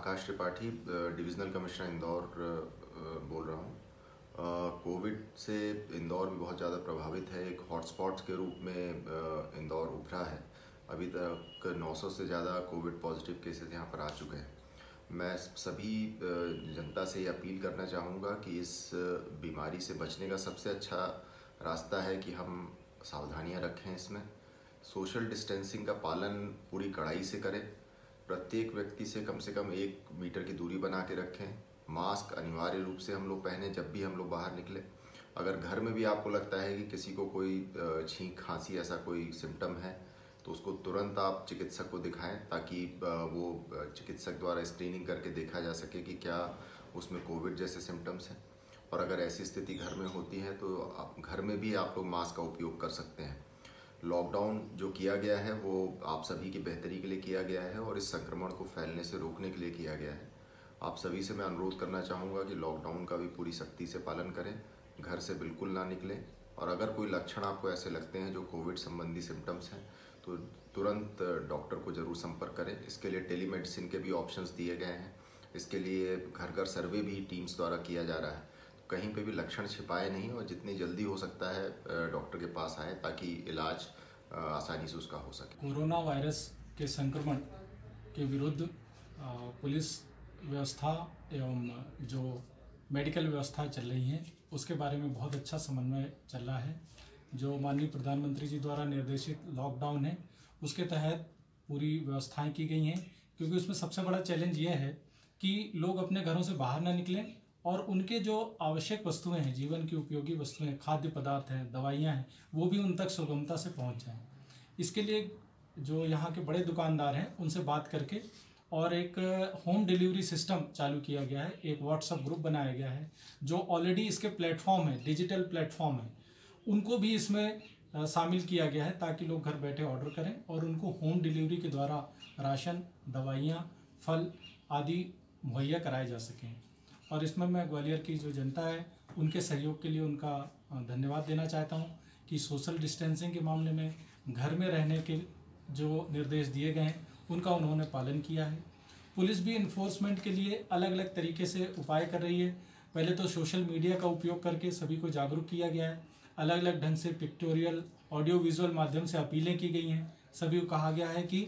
Akash Tripathi, divisional commissioner Indore बोल रहा हूँ। कोविड से इंदौर भी बहुत ज़्यादा प्रभावित है। एक हॉटस्पॉट के रूप में इंदौर उभरा है। अभी तक 900 से ज़्यादा कोविड पॉजिटिव केसेस यहाँ पर आ चुके हैं। मैं सभी जनता से ये अपील करना चाहूँगा कि इस बीमारी से बचने का सबसे अच्छा रास्ता है कि हम सावधानियाँ रखें। इसमें सोशल डिस्टेंसिंग का पालन पूरी कड़ाई से करें। प्रत्येक व्यक्ति से कम 1 मीटर की दूरी बना के रखें। मास्क अनिवार्य रूप से हम लोग पहने जब भी हम लोग बाहर निकले। अगर घर में भी आपको लगता है कि किसी को कोई छींक खांसी ऐसा कोई सिम्टम है तो उसको तुरंत आप चिकित्सक को दिखाएं, ताकि वो चिकित्सक द्वारा स्क्रीनिंग करके देखा जा सके कि क्या उसमें कोविड जैसे सिम्टम्स हैं। और अगर ऐसी स्थिति घर में होती है तो आप घर में भी आप लोग मास्क का उपयोग कर सकते हैं। लॉकडाउन जो किया गया है वो आप सभी की बेहतरी के लिए किया गया है और इस संक्रमण को फैलने से रोकने के लिए किया गया है। आप सभी से मैं अनुरोध करना चाहूँगा कि लॉकडाउन का भी पूरी सख्ती से पालन करें, घर से बिल्कुल ना निकलें। और अगर कोई लक्षण आपको ऐसे लगते हैं जो कोविड संबंधी सिम्टम्स हैं तो तुरंत डॉक्टर को ज़रूर संपर्क करें। इसके लिए टेलीमेडिसिन के भी ऑप्शंस दिए गए हैं। इसके लिए घर घर सर्वे भी टीम्स द्वारा किया जा रहा है। तो कहीं पे भी लक्षण छिपाए नहीं और जितनी जल्दी हो सकता है डॉक्टर के पास आए ताकि इलाज आसानी से उसका हो सके। कोरोना वायरस के संक्रमण के विरुद्ध पुलिस व्यवस्था एवं जो मेडिकल व्यवस्था चल रही हैं उसके बारे में बहुत अच्छा समन्वय चल रहा है। जो माननीय प्रधानमंत्री जी द्वारा निर्देशित लॉकडाउन है उसके तहत पूरी व्यवस्थाएं की गई हैं, क्योंकि उसमें सबसे बड़ा चैलेंज ये है कि लोग अपने घरों से बाहर ना निकलें और उनके जो आवश्यक वस्तुएं हैं, जीवन की उपयोगी वस्तुएं, खाद्य पदार्थ हैं, दवाइयाँ हैं, वो भी उन तक सुगमता से पहुंच जाएं। इसके लिए जो यहाँ के बड़े दुकानदार हैं उनसे बात करके और एक होम डिलीवरी सिस्टम चालू किया गया है। एक व्हाट्सएप ग्रुप बनाया गया है जो ऑलरेडी इसके प्लेटफॉर्म है, डिजिटल प्लेटफॉर्म है, उनको भी इसमें शामिल किया गया है ताकि लोग घर बैठे ऑर्डर करें और उनको होम डिलीवरी के द्वारा राशन, दवाइयाँ, फल आदि मुहैया कराए जा सकें। और इसमें मैं ग्वालियर की जो जनता है उनके सहयोग के लिए उनका धन्यवाद देना चाहता हूँ कि सोशल डिस्टेंसिंग के मामले में घर में रहने के जो निर्देश दिए गए हैं उनका उन्होंने पालन किया है। पुलिस भी इन्फोर्समेंट के लिए अलग अलग तरीके से उपाय कर रही है। पहले तो सोशल मीडिया का उपयोग करके सभी को जागरूक किया गया है। अलग अलग ढंग से पिक्टोरियल, ऑडियो विजुअल माध्यम से अपीलें की गई हैं। सभी को कहा गया है कि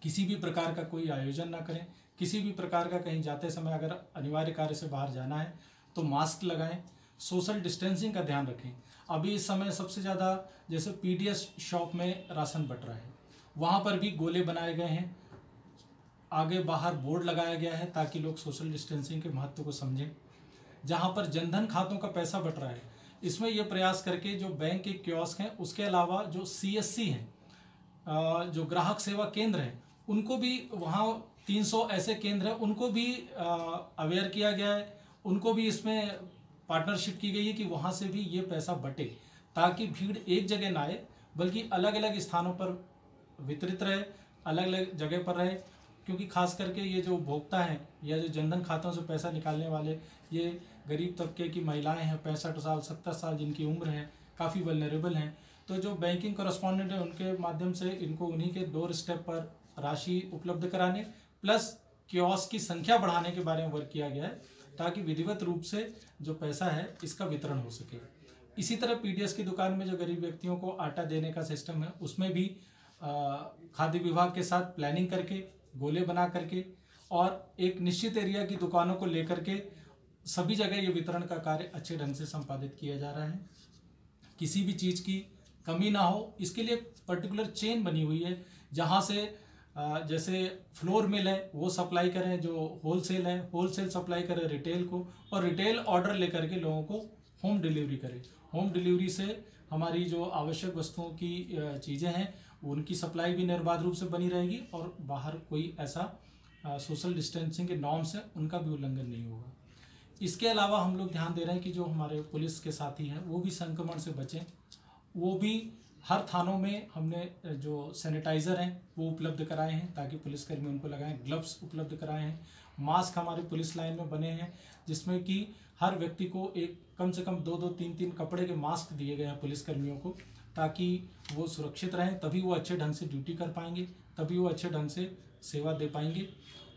किसी भी प्रकार का कोई आयोजन ना करें। किसी भी प्रकार का कहीं जाते समय अगर अनिवार्य कार्य से बाहर जाना है तो मास्क लगाएं, सोशल डिस्टेंसिंग का ध्यान रखें। अभी इस समय सबसे ज़्यादा जैसे पीडीएस शॉप में राशन बट रहा है, वहाँ पर भी गोले बनाए गए हैं, आगे बाहर बोर्ड लगाया गया है ताकि लोग सोशल डिस्टेंसिंग के महत्व को समझें। जहाँ पर जनधन खातों का पैसा बट रहा है, इसमें यह प्रयास करके जो बैंक के कियोस्क हैं उसके अलावा जो सीएससी हैं, जो ग्राहक सेवा केंद्र हैं, उनको भी वहाँ 300 ऐसे केंद्र हैं, उनको भी अवेयर किया गया है। उनको भी इसमें पार्टनरशिप की गई है कि वहाँ से भी ये पैसा बटे ताकि भीड़ एक जगह ना आए बल्कि अलग अलग स्थानों पर वितरित रहे, अलग अलग जगह पर रहे। क्योंकि खास करके ये जो उपभोक्ता हैं या जो जनधन खातों से पैसा निकालने वाले, ये गरीब तबके की महिलाएं हैं, 65 साल 70 साल जिनकी उम्र है, काफ़ी वल्नरेबल हैं। तो जो बैंकिंग कॉरेस्पॉन्डेंट है उनके माध्यम से इनको उन्हीं के डोर स्टेप पर राशि उपलब्ध कराने प्लस कियोस्क की संख्या बढ़ाने के बारे में वर्क किया गया है ताकि विधिवत रूप से जो पैसा है इसका वितरण हो सके। इसी तरह पीडीएस की दुकान में जो गरीब व्यक्तियों को आटा देने का सिस्टम है उसमें भी खाद्य विभाग के साथ प्लानिंग करके, गोले बना करके और एक निश्चित एरिया की दुकानों को लेकर के सभी जगह ये वितरण का कार्य अच्छे ढंग से संपादित किया जा रहा है। किसी भी चीज़ की कमी ना हो, इसके लिए पर्टिकुलर चेन बनी हुई है जहाँ से जैसे फ्लोर मिल है वो सप्लाई करें, जो होलसेल है होलसेल सप्लाई करें रिटेल को, और रिटेल ऑर्डर लेकर के लोगों को होम डिलीवरी करें। होम डिलीवरी से हमारी जो आवश्यक वस्तुओं की चीज़ें हैं उनकी सप्लाई भी निर्बाध रूप से बनी रहेगी और बाहर कोई ऐसा सोशल डिस्टेंसिंग के नॉर्म्स हैं उनका भी उल्लंघन नहीं होगा। इसके अलावा हम लोग ध्यान दे रहे हैं कि जो हमारे पुलिस के साथी हैं वो भी संक्रमण से बचें। वो भी हर थानों में हमने जो सैनिटाइज़र हैं वो उपलब्ध कराए हैं ताकि पुलिसकर्मी उनको लगाएं, ग्लव्स उपलब्ध कराए हैं, मास्क हमारे पुलिस लाइन में बने हैं जिसमें कि हर व्यक्ति को एक कम से कम 2-2, 3-3 कपड़े के मास्क दिए गए हैं पुलिसकर्मियों को, ताकि वो सुरक्षित रहें, तभी वो अच्छे ढंग से ड्यूटी कर पाएंगे, तभी वो अच्छे ढंग से सेवा दे पाएंगे।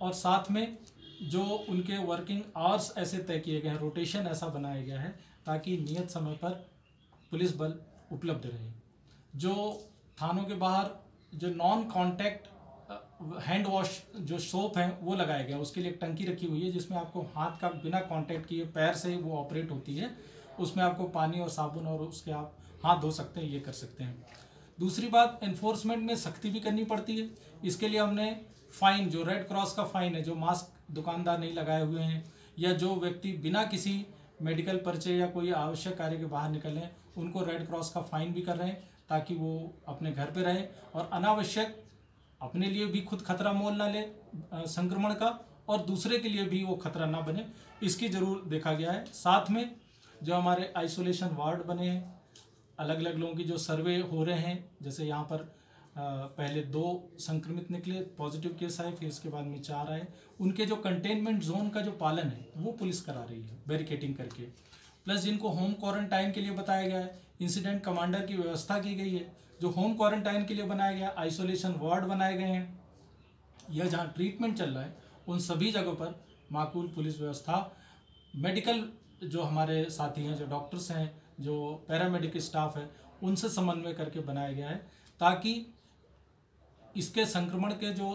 और साथ में जो उनके वर्किंग आवर्स ऐसे तय किए गए हैं, रोटेशन ऐसा बनाया गया है ताकि नियत समय पर पुलिस बल उपलब्ध रहे। जो थानों के बाहर जो नॉन कांटेक्ट हैंड वॉश जो सोप हैं वो लगाए गए हैं, उसके लिए एक टंकी रखी हुई है जिसमें आपको हाथ का बिना कांटेक्ट किए पैर से ही वो ऑपरेट होती है, उसमें आपको पानी और साबुन और उसके आप हाथ धो सकते हैं, ये कर सकते हैं। दूसरी बात, एनफोर्समेंट में सख्ती भी करनी पड़ती है। इसके लिए हमने फाइन, जो रेड क्रॉस का फाइन है, जो मास्क दुकानदार नहीं लगाए हुए हैं या जो व्यक्ति बिना किसी मेडिकल पर्चे या कोई आवश्यक कार्य के बाहर निकले, उनको रेड क्रॉस का फाइन भी कर रहे हैं ताकि वो अपने घर पे रहे और अनावश्यक अपने लिए भी खुद खतरा मोल ना ले संक्रमण का, और दूसरे के लिए भी वो खतरा ना बने, इसकी जरूर देखा गया है। साथ में जो हमारे आइसोलेशन वार्ड बने हैं, अलग अलग लोगों की जो सर्वे हो रहे हैं, जैसे यहाँ पर पहले 2 संक्रमित निकले, पॉजिटिव केस आए, फिर इसके बाद में 4 आए, उनके जो कंटेनमेंट जोन का जो पालन है वो पुलिस करा रही है बैरिकेटिंग करके। प्लस जिनको होम क्वारंटाइन के लिए बताया गया है, इंसिडेंट कमांडर की व्यवस्था की गई है। जो होम क्वारंटाइन के लिए बनाया गया, आइसोलेशन वार्ड बनाए गए हैं, या जहाँ ट्रीटमेंट चल रहा है उन सभी जगहों पर माकूल पुलिस व्यवस्था, मेडिकल जो हमारे साथी हैं, जो डॉक्टर्स हैं, जो पैरामेडिकल स्टाफ है, उनसे समन्वय करके बनाया गया है ताकि इसके संक्रमण के जो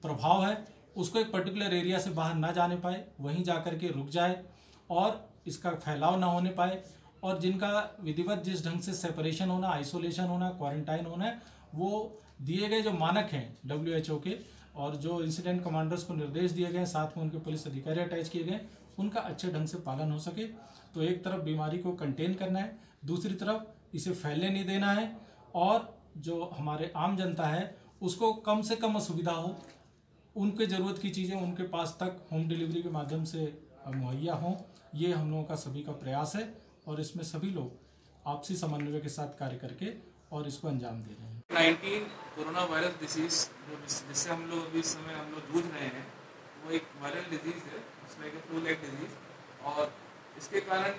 प्रभाव है उसको एक पर्टिकुलर एरिया से बाहर ना जाने पाए, वहीं जाकर के रुक जाए और इसका फैलाव ना होने पाए। और जिनका विधिवत जिस ढंग से सेपरेशन होना, आइसोलेशन होना, क्वारंटाइन होना है, वो दिए गए जो मानक हैं WHO के, और जो इंसिडेंट कमांडर्स को निर्देश दिए गए, साथ में उनके पुलिस अधिकारी अटैच किए गए, उनका अच्छे ढंग से पालन हो सके। तो एक तरफ बीमारी को कंटेन करना है, दूसरी तरफ इसे फैलने नहीं देना है, और जो हमारे आम जनता है उसको कम से कम असुविधा हो, उनके ज़रूरत की चीज़ें उनके पास तक होम डिलीवरी के माध्यम से मुहैया हों। ये हम लोगों का सभी का प्रयास है और इसमें सभी लोग आपसी समन्वय के साथ कार्य करके और इसको अंजाम दे रहे हैं। 19 कोरोना वायरस डिजीज जिससे हम लोग अभी इस समय हम लोग जूझ रहे हैं, वो एक वायरल डिजीज़ है, उसमें एक फ्लू लाइक डिजीज़, और इसके कारण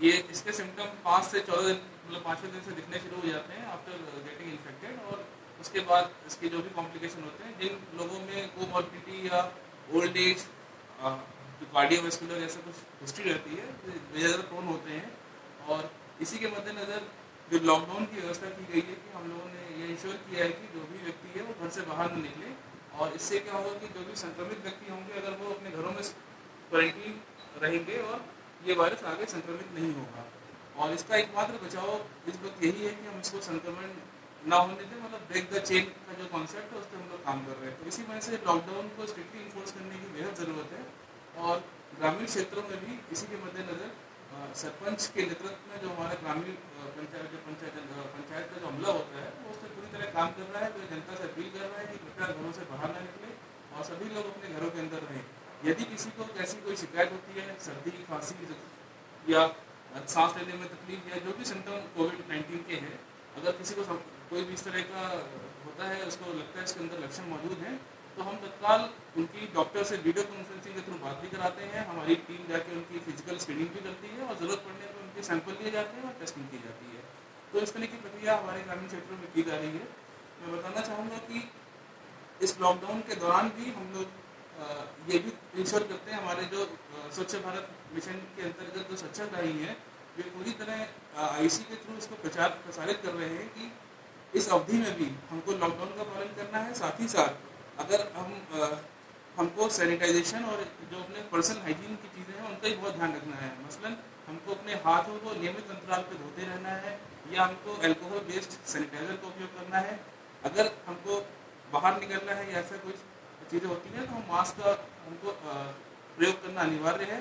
ये इसके सिम्टम 5 से 14 दिन, मतलब 5वें दिन से दिखने शुरू हो जाते हैं आफ्टर गेटिंग इन्फेक्टेड, और उसके बाद इसके जो भी कॉम्प्लिकेशन होते हैं, जिन लोगों में कोमॉर्बिडिटी या ओल्ड एज, जो कार्डियोवैस्कुलर ऐसा कुछ हिस्ट्री रहती है, वे ज़्यादा प्रोन होते हैं। और इसी के मद्देनज़र जो लॉकडाउन की व्यवस्था की गई है कि हम लोगों ने ये इंश्योर किया है कि जो भी व्यक्ति है वो घर से बाहर न निकले, और इससे क्या होगा कि जो भी संक्रमित व्यक्ति होंगे, अगर वो अपने घरों में क्वारंटीन रहेंगे और ये वायरस आगे संक्रमित नहीं होगा। और इसका एकमात्र बचाव इस वक्त यही है कि हम इसको संक्रमण ना होने दें, मतलब ब्रेक द चेन का जो कॉन्सेप्ट है उस पर हम लोग काम कर रहे हैं। तो इसी वजह से लॉकडाउन को स्ट्रिक्टली इन्फोर्स करने की बेहद ज़रूरत है, और ग्रामीण क्षेत्रों में भी इसी के मद्देनज़र सरपंच के नेतृत्व में जो हमारा ग्रामीण पंचायत का जो अमला होता है वो उस पर पूरी तरह काम कर रहा है। तो जनता से अपील कर रहा है कि कृपया घरों से बाहर ना निकले और सभी लोग अपने घरों के अंदर रहें। यदि किसी को ऐसी कोई शिकायत होती है, सर्दी, खांसी या सांस लेने में तकलीफ या जो भी सिम्टम कोविड-19 के हैं, अगर किसी को कोई भी इस तरह का होता है, उसको लगता है इसके अंदर लक्षण मौजूद हैं, तो हम तत्काल उनकी डॉक्टर से वीडियो कॉन्फ्रेंसिंग के थ्रू बात भी कराते हैं। हमारी टीम जाके उनकी फिजिकल स्क्रीनिंग भी करती है और ज़रूरत पड़ने पर उनके सैंपल लिए जाते हैं और टेस्टिंग की जाती है। तो इस तरह की प्रक्रिया हमारे ग्रामीण क्षेत्रों में की जा रही है। मैं बताना चाहूँगा कि इस लॉकडाउन के दौरान भी हम लोग ये भी इंश्योर करते हैं, हमारे जो स्वच्छ भारत मिशन के अंतर्गत जो स्वच्छता रही है, वे पूरी तरह IC के थ्रू इसको प्रसारित कर रहे हैं कि इस अवधि में भी हमको लॉकडाउन का पालन करना है। साथ ही साथ अगर हमको सैनिटाइजेशन और जो अपने पर्सनल हाइजीन की चीज़ें हैं उनका ही बहुत ध्यान रखना है। मसलन हमको अपने हाथों को नियमित अंतराल पर धोते रहना है, या हमको अल्कोहल बेस्ड सैनिटाइजर का उपयोग करना है। अगर हमको बाहर निकलना है या ऐसा कुछ चीज़ें होती हैं तो हम मास्क का हमको प्रयोग करना अनिवार्य है।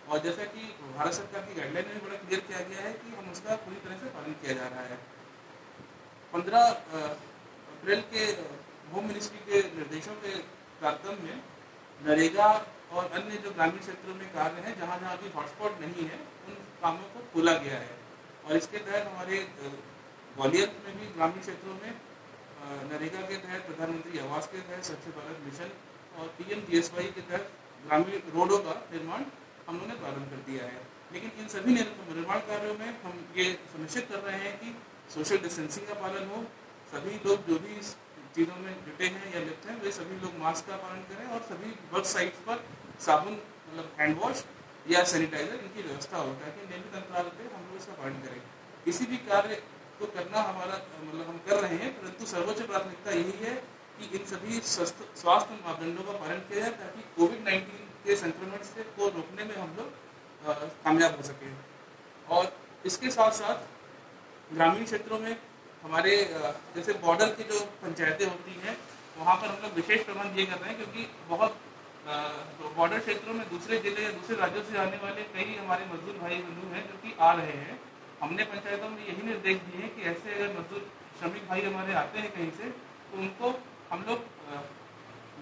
और जैसा कि भारत सरकार की गाइडलाइन में भी बड़ा क्लियर किया गया है कि हम उसका पूरी तरह से पालन किया जा रहा है। 15 अप्रैल के होम मिनिस्ट्री के निर्देशों के तारतम्य में नरेगा और अन्य जो ग्रामीण क्षेत्रों में कार्य हैं, जहाँ जहाँ अभी हॉटस्पॉट नहीं है, उन कामों को खोला गया है। और इसके तहत हमारे ग्वालियर में भी ग्रामीण क्षेत्रों में नरेगा के तहत, प्रधानमंत्री आवास के तहत, स्वच्छ भारत मिशन और PM GSY के तहत ग्रामीण रोडों का निर्माण हम लोगों ने प्रारंभ कर दिया है। लेकिन इन सभी निर्माण कार्यों में हम ये सुनिश्चित कर रहे हैं कि सोशल डिस्टेंसिंग का पालन हो, सभी लोग जो भी इस चीज़ों में जुटे हैं या लिप्त हैं वे सभी लोग मास्क का पालन करें और सभी वर्क साइट्स पर साबुन मतलब हैंड वॉश या सैनिटाइजर इनकी व्यवस्था हो, ताकि नियमित अंतराल पर हम लोग इसका पालन करें। किसी भी कार्य को करना हमारा मतलब हम कर रहे हैं, परंतु सर्वोच्च प्राथमिकता यही है कि इन सभी स्वास्थ्य मापदंडों का पालन किया जाए ताकि कोविड-19 के संक्रमण से को रोकने में हम लोग कामयाब हो सके। और इसके साथ साथ ग्रामीण क्षेत्रों में हमारे जैसे बॉर्डर की जो पंचायतें होती हैं वहाँ पर हम लोग विशेष प्रबंध ये कर रहे हैं, क्योंकि बहुत बॉर्डर क्षेत्रों में दूसरे जिले या दूसरे राज्यों से आने वाले कई हमारे मजदूर भाई बंधु हैं जो कि आ रहे हैं। हमने पंचायतों में यही निर्देश दिए हैं कि ऐसे अगर मजदूर श्रमिक भाई हमारे आते हैं कहीं से तो उनको हम लोग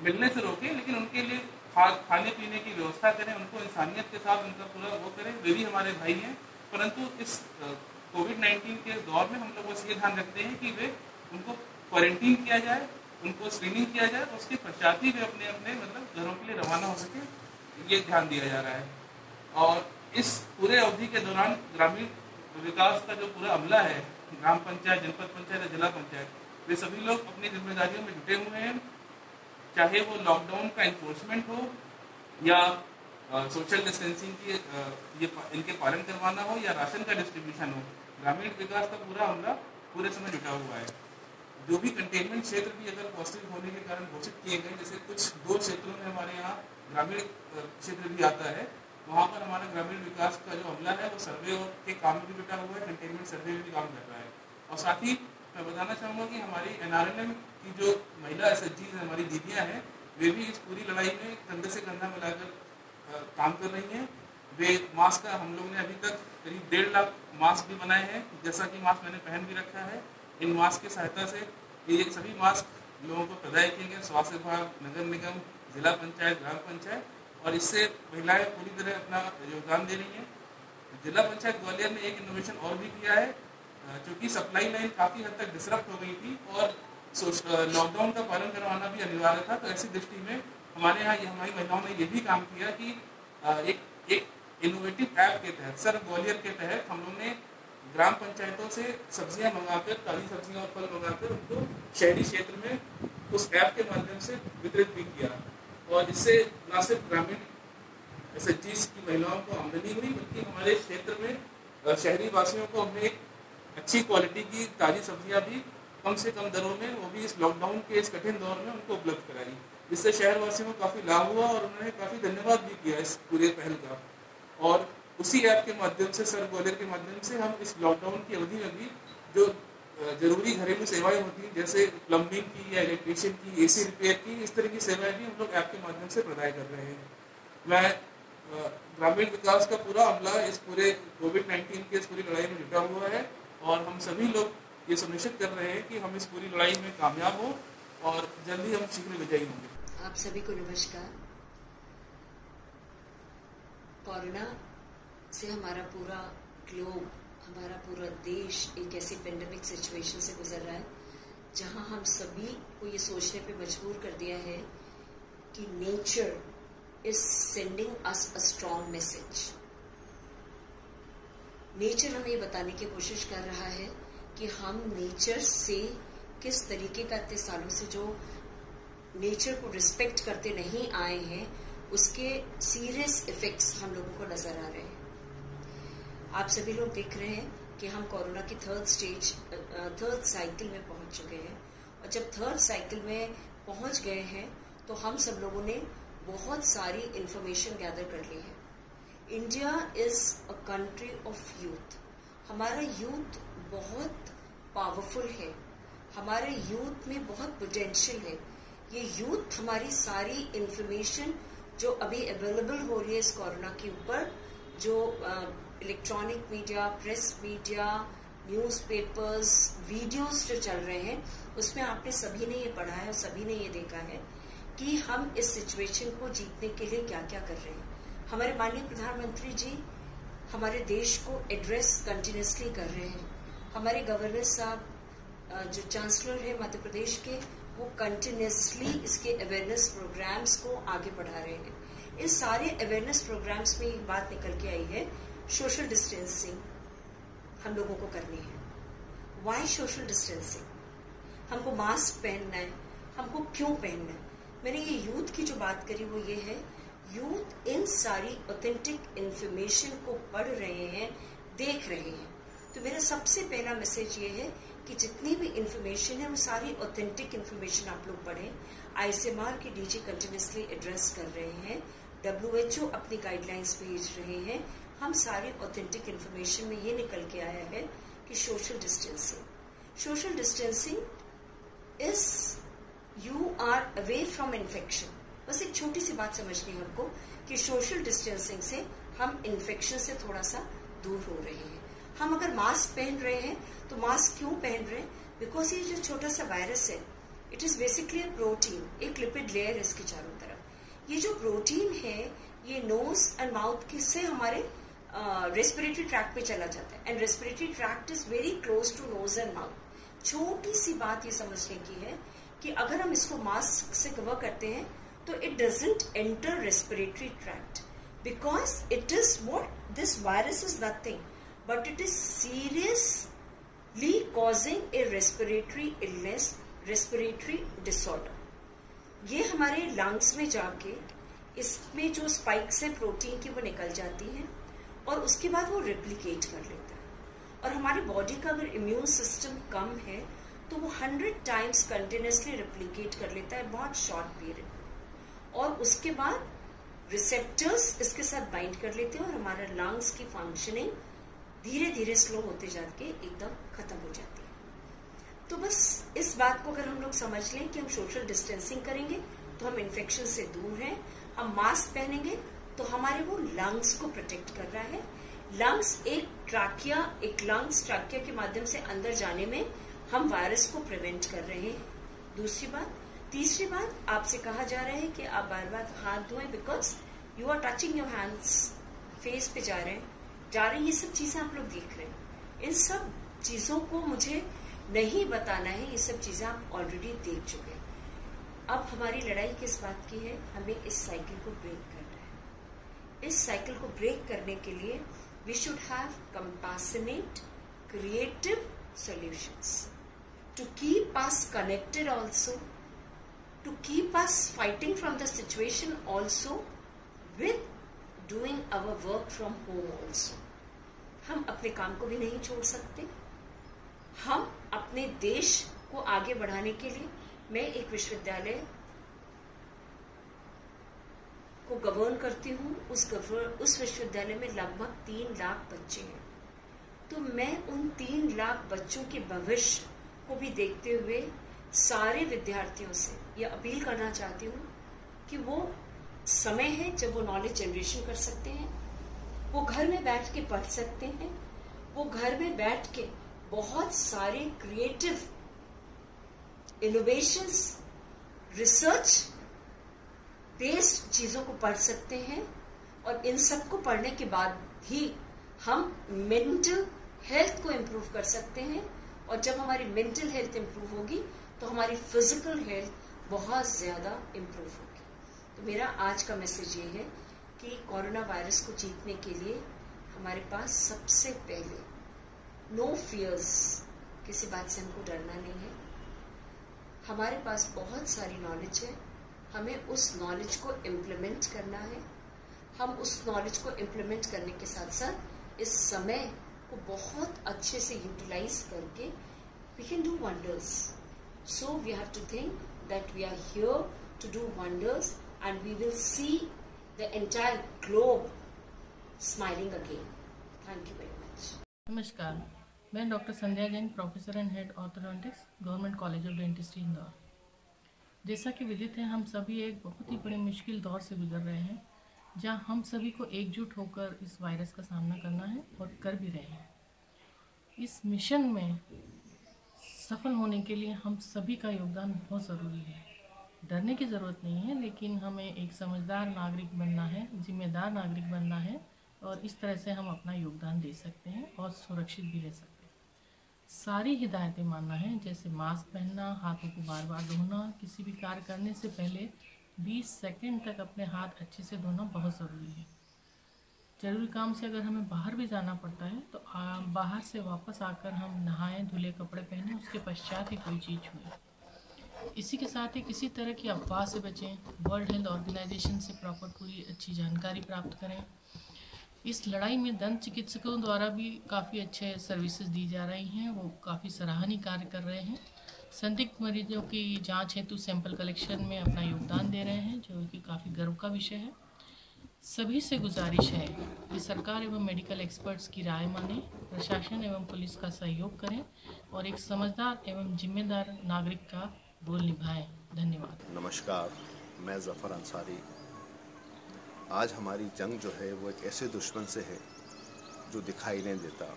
मिलने से रोकें, लेकिन उनके लिए खाने पीने की व्यवस्था करें, उनको इंसानियत के साथ उनका पूरा वो करें। वे भी हमारे भाई हैं, परंतु इस कोविड-19 के दौर में हम लोग बस ये ध्यान रखते हैं कि वे उनको क्वारंटीन किया जाए, उनको स्क्रीनिंग किया जाए, उसके पश्चात ही वे अपने अपने मतलब घरों के लिए रवाना हो सके, ये ध्यान दिया जा रहा है। और इस पूरे अवधि के दौरान ग्रामीण विकास का जो पूरा अमला है, ग्राम पंचायत, जनपद पंचायत या जिला पंचायत, वे सभी लोग अपनी जिम्मेदारियों में जुटे हुए हैं, चाहे वो लॉकडाउन का इन्फोर्समेंट हो या सोशल डिस्टेंसिंग की ये इनके पालन करवाना हो या राशन का डिस्ट्रीब्यूशन हो। ग्रामीण विकास का पूरा अमला पूरे समय जुटा हुआ है। जो भी कंटेनमेंट क्षेत्र भी अगर पॉजिटिव होने के कारण घोषित किए गए, जैसे कुछ 2 क्षेत्रों में हमारे यहाँ ग्रामीण क्षेत्र भी आता है, वहाँ पर हमारा ग्रामीण विकास का जो अमला है वो सर्वे के काम में भी जुटा हुआ है, कंटेनमेंट सर्वे में भी काम कर रहा है। और साथ ही मैं बताना चाहूँगा कि हमारी NRLM की जो महिला SHG हमारी दीदियाँ हैं, वे भी इस पूरी लड़ाई में कंधे से कंधा मिलाकर काम कर रही हैं। वे मास्क का हम लोग ने अभी तक करीब 1.5 लाख मास्क भी बनाए हैं, जैसा कि मास्क मैंने पहन भी रखा है। इन मास्क की सहायता से ये सभी मास्क लोगों को प्रदाय किए गए, स्वास्थ्य विभाग, नगर निगम, जिला पंचायत, ग्राम पंचायत, और इससे महिलाएं पूरी तरह अपना योगदान दे रही हैं। जिला पंचायत ग्वालियर ने एक इनोवेशन और भी किया है, क्योंकि सप्लाई लाइन काफ़ी हद तक डिसरप्ट हो गई थी और लॉकडाउन का पालन करवाना भी अनिवार्य था। तो ऐसी दृष्टि में हमारे यहाँ हमारी महिलाओं ने ये भी काम किया कि एक इनोवेटिव ऐप के तहत, सर्व ग्वालियर के तहत, हम लोग ने ग्राम पंचायतों से सब्जियां मंगाकर, ताज़ी सब्जियां और फल मंगाकर उनको शहरी क्षेत्र में उस ऐप के माध्यम से वितरित भी किया। और इससे न सिर्फ ग्रामीण SHGs की महिलाओं को आमदनी हुई, बल्कि हमारे क्षेत्र में शहरी वासियों को हमने एक अच्छी क्वालिटी की ताज़ी सब्जियां भी कम से कम दरों में, वो भी इस लॉकडाउन के इस कठिन दौर में उनको उपलब्ध कराई, जिससे शहर वासियों को काफ़ी लाभ हुआ और उन्होंने काफ़ी धन्यवाद भी किया इस पूरे पहल का। और उसी ऐप के माध्यम से, सर्व ग्वालियर के माध्यम से, हम इस लॉकडाउन की अवधि में भी जो जरूरी घरेलू सेवाएं होती हैं, जैसे प्लम्बिंग की या इलेक्ट्रिशियन की, AC रिपेयर की, इस तरह की सेवाएं भी हम लोग ऐप के माध्यम से प्रदान कर रहे हैं। मैं ग्रामीण विकास का पूरा अमला इस पूरे कोविड-19 के इस पूरी लड़ाई में जुटा हुआ है और हम सभी लोग ये सुनिश्चित कर रहे हैं कि हम इस पूरी लड़ाई में कामयाब हो और जल्दी हम शीघ्र विजयी होंगे। आप सभी को नमस्कार। कोरोना से हमारा पूरा ग्लोब, हमारा पूरा देश एक ऐसी पेंडेमिक सिचुएशन से गुजर रहा है जहां हम सभी को ये सोचने पे मजबूर कर दिया है कि nature is sending us a strong message. Nature हमें ये बताने की कोशिश कर रहा है कि हम नेचर से किस तरीके का इतने सालों से जो नेचर को रिस्पेक्ट करते नहीं आए हैं, उसके सीरियस इफेक्ट्स हम लोगों को नजर आ रहे हैं। आप सभी लोग देख रहे हैं कि हम कोरोना की थर्ड साइकिल में पहुंच चुके हैं और जब थर्ड साइकिल में पहुंच गए हैं तो हम सब लोगों ने बहुत सारी इंफॉर्मेशन गैदर कर ली है। India is a country of youth. हमारा यूथ बहुत पावरफुल है, हमारे यूथ में बहुत पोटेंशियल है। ये यूथ हमारी सारी इंफॉर्मेशन जो अभी अवेलेबल हो रही है इस कोरोना के ऊपर, जो electronic media, press media, newspapers, videos जो चल रहे हैं, उसमें आपने सभी ने ये पढ़ा है और सभी ने ये देखा है कि हम इस सिचुएशन को जीतने के लिए क्या क्या कर रहे हैं। हमारे माननीय प्रधानमंत्री जी हमारे देश को एड्रेस कंटिन्यूसली कर रहे हैं। हमारे गवर्नर साहब जो चांसलर है मध्य प्रदेश के, वो कंटिन्यूसली इसके अवेयरनेस प्रोग्राम्स को आगे बढ़ा रहे हैं। इस सारे अवेयरनेस प्रोग्राम्स में एक बात निकल के आई है, सोशल डिस्टेंसिंग हम लोगों को करनी है। Why social distancing? हमको मास्क पहनना है, हमको क्यों पहनना है? मैंने ये यूथ की जो बात करी वो ये है, यूथ इन सारी ऑथेंटिक इंफॉर्मेशन को पढ़ रहे हैं, देख रहे हैं। तो मेरा सबसे पहला मैसेज ये है कि जितनी भी इंफॉर्मेशन है वो सारी ऑथेंटिक इंफॉर्मेशन आप लोग पढ़ें। आईसीएमआर की डीजी कंटिन्यूसली एड्रेस कर रहे हैं, WHO अपनी गाइडलाइंस भेज रहे हैं। हम सारी ऑथेंटिक इंफॉर्मेशन में ये निकल के आया है कि social distancing is you are away from infection. बस एक छोटी सी बात समझनी है हमको कि सोशल डिस्टेंसिंग से हम इन्फेक्शन से थोड़ा सा दूर हो रहे हैं। हम अगर मास्क पहन रहे हैं तो मास्क क्यों पहन रहे हैं? बिकॉज ये जो छोटा सा वायरस है, it is basically a protein, एक लिपिड लेयर है इसके चारों तरफ। ये जो प्रोटीन है ये नोज एंड माउथ के से हमारे रेस्पिरेटरी ट्रैक्ट पे चला जाता है, and respiratory tract is very close to nose and mouth. छोटी सी बात ये समझने की है कि अगर हम इसको मास्क से कवर करते हैं तो it doesn't enter respiratory tract, because it is what this virus is nothing but it is seriously causing a respiratory illness, respiratory disorder. ये हमारे लंग्स में जाके इसमें जो स्पाइक्स है प्रोटीन की वो निकल जाती हैं और उसके बाद वो रेप्लिकेट कर लेता है। और हमारी बॉडी का अगर इम्यून सिस्टम कम है तो वो 100 टाइम्स कंटिन्यूसली रेप्लिकेट कर लेता है बहुत शॉर्ट पीरियड, और उसके बाद रिसेप्टर्स इसके साथ बाइंड कर लेते हैं और हमारा लंग्स की फंक्शनिंग धीरे धीरे स्लो होते जाके एकदम खत्म हो जाती है। तो बस इस बात को अगर हम लोग समझ लें कि हम सोशल डिस्टेंसिंग करेंगे तो हम इन्फेक्शन से दूर हैं, हम मास्क पहनेंगे तो हमारे वो लंग्स को प्रोटेक्ट कर रहा है। लंग्स एक लंग्स ट्रैकिया के माध्यम से अंदर जाने में हम वायरस को प्रिवेंट कर रहे हैं। तीसरी बात आपसे कहा जा रहा है कि आप बार बार हाथ धोएं, because you are touching your hands, face पे जा रहे हैं, ये सब चीजें आप लोग देख रहे हैं। इन सब चीजों को मुझे नहीं बताना है, ये सब चीजें आप ऑलरेडी देख चुके हैं। अब हमारी लड़ाई किस बात की है? हमें इस साइकिल को ब्रेक करना है। इस साइकिल को ब्रेक करने के लिए we should have compassionate creative solutions to keep us connected, also to keep us fighting from the situation, also with doing our work from home also. हम अपने काम को भी नहीं छोड़ सकते। हम अपने देश को आगे बढ़ाने के लिए, मैं एक विश्वविद्यालय को गवर्न करती हूँ, उस विश्वविद्यालय में लगभग 3 लाख बच्चे हैं। तो मैं उन 3 लाख बच्चों के भविष्य को भी देखते हुए सारे विद्यार्थियों से यह अपील करना चाहती हूँ कि वो समय है जब वो नॉलेज जनरेशन कर सकते हैं, वो घर में बैठ के पढ़ सकते हैं, वो घर में बैठ के बहुत सारे क्रिएटिव इनोवेशंस, रिसर्च बेस्ड चीजों को पढ़ सकते हैं। और इन सब को पढ़ने के बाद ही हम मेंटल हेल्थ को इम्प्रूव कर सकते हैं, और जब हमारी मेंटल हेल्थ इम्प्रूव होगी तो हमारी फिजिकल हेल्थ बहुत ज्यादा इम्प्रूव होगी। तो मेरा आज का मैसेज ये है कि कोरोना वायरस को जीतने के लिए हमारे पास सबसे पहले नो फियर्स, किसी बात से हमको डरना नहीं है। हमारे पास बहुत सारी नॉलेज है, हमें उस नॉलेज को इम्प्लीमेंट करना है। हम उस नॉलेज को इम्प्लीमेंट करने के साथ साथ इस समय को बहुत अच्छे से यूटिलाइज करके we can do wonders. So we have to think that we are here to do wonders and we will see the entire globe smiling again. Thank you very much. नमस्कार, मैं doctor Sandhya Jain, professor and head orthodontics, government college of dentistry Indore. जैसा कि विदित है, हम सभी एक बहुत ही बड़े मुश्किल दौर से गुजर रहे हैं, जहां हम सभी को एकजुट होकर इस वायरस का सामना करना है और कर भी रहे हैं। इस मिशन में सफल होने के लिए हम सभी का योगदान बहुत ज़रूरी है। डरने की ज़रूरत नहीं है, लेकिन हमें एक समझदार नागरिक बनना है, जिम्मेदार नागरिक बनना है, और इस तरह से हम अपना योगदान दे सकते हैं और सुरक्षित भी रह सकते हैं। सारी हिदायतें मानना है, जैसे मास्क पहनना, हाथों को बार बार धोना, किसी भी कार्य करने से पहले 20 सेकंड तक अपने हाथ अच्छे से धोना बहुत ज़रूरी है। ज़रूरी काम से अगर हमें बाहर भी जाना पड़ता है तो बाहर से वापस आकर हम नहाएं, धुले कपड़े पहने, उसके पश्चात ही कोई चीज़ छुए। इसी के साथ ही किसी तरह की अफवाह से बचें, वर्ल्ड हेल्थ ऑर्गेनाइजेशन से पूरी अच्छी जानकारी प्राप्त करें। इस लड़ाई में दंत चिकित्सकों द्वारा भी काफ़ी अच्छे सर्विसेज दी जा रही हैं, वो काफ़ी सराहनीय कार्य कर रहे हैं। संदिग्ध मरीजों की जांच हेतु सैंपल कलेक्शन में अपना योगदान दे रहे हैं, जो कि काफ़ी गर्व का विषय है। सभी से गुजारिश है कि सरकार एवं मेडिकल एक्सपर्ट्स की राय मानें, प्रशासन एवं पुलिस का सहयोग करें और एक समझदार एवं जिम्मेदार नागरिक का रोल निभाएं। धन्यवाद। नमस्कार, मैं ज़फ़र अंसारी। आज हमारी जंग जो है वो एक ऐसे दुश्मन से है जो दिखाई नहीं देता,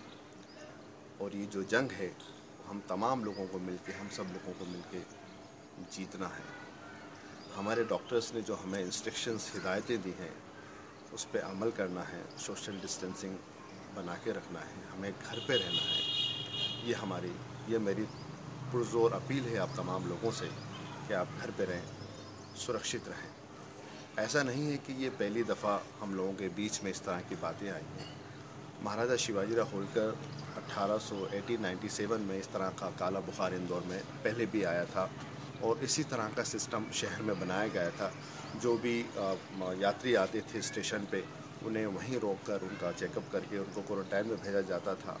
और ये जो जंग है हम तमाम लोगों को मिलके, हम सब लोगों को मिलके जीतना है। हमारे डॉक्टर्स ने जो हमें इंस्ट्रक्शंस, हिदायतें दी हैं उस पर अमल करना है, सोशल डिस्टेंसिंग बना के रखना है, हमें घर पे रहना है। ये मेरी पुरजोर अपील है आप तमाम लोगों से कि आप घर पे रहें, सुरक्षित रहें। ऐसा नहीं है कि ये पहली दफ़ा हम लोगों के बीच में इस तरह की बातें आई हैं। महाराजा शिवाजीराव होलकर 1897 में इस तरह का काला बुखार इंदौर में पहले भी आया था, और इसी तरह का सिस्टम शहर में बनाया गया था। जो भी यात्री आते थे स्टेशन पे, उन्हें वहीं रोककर उनका चेकअप करके उनको क्वारंटाइन में भेजा जाता था,